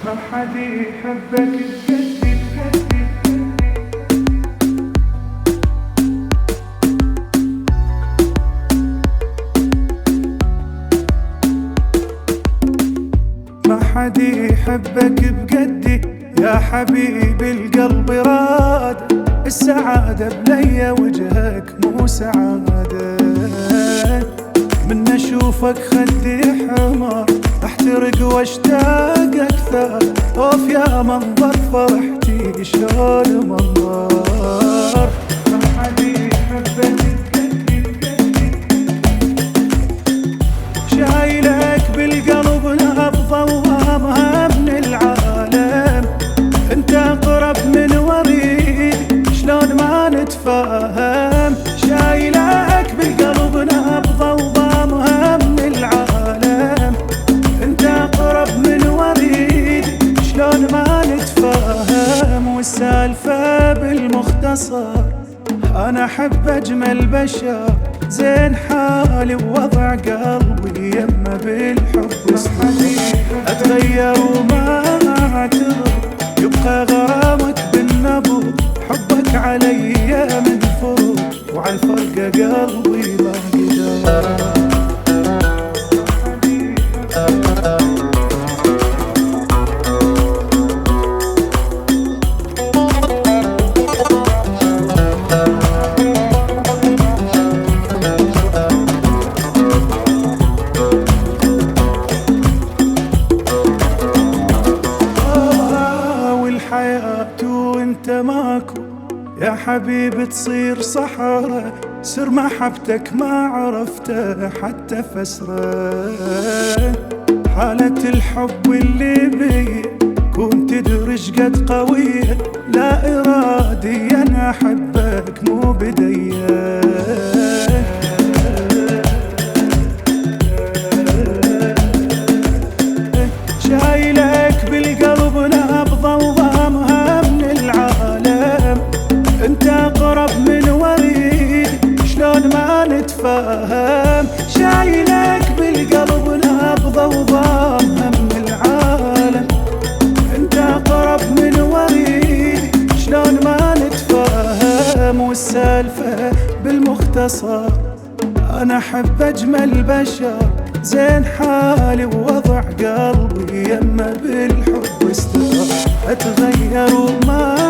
ما حد يحبك بجد ما حد يحبك بجدي يا حبيبي القلب راد السعادة بلي وجهك مو سعادة من اشوفك خدي حمار احترق واشتاق اكثر اوف يا منظر فرحتي شلون منظر ما حد يحبك بجدي شايلك بالقلب نبضة وهمها من العالم انت اقرب من وريد شلون ما نتفاهم شايلك بالقلب نبضة وهمها من العالم انت اقرب من وريد شلون ما نتفاهم والسالفة بالمختصر انا احب اجمل بشر زين حالي ووضع قلبي يما بالحب اتغير وما اعتذر يبقى غرامك بالنبض حبك علي من فوق وعلى الفرقة قلبي ما قدر وانت ماكو يا حبيبي تصير صحراء سر محبتك ما عرفته حتى فسره حالة الحب اللي بي كنت تدري قد قوية لا إرادي أنا أحبك مو بديه شايلك بالقلب نبضة وضامها من العالم انت اقرب من وريد شلون ما نتفاهم شايلك بالقلب نبضة وضامها من العالم انت اقرب من وريد شلون ما نتفاهم والسالفة بالمختصر انا احب اجمل بشر زين حالي ووضع قلبي يما بالحب استقر اتغير وما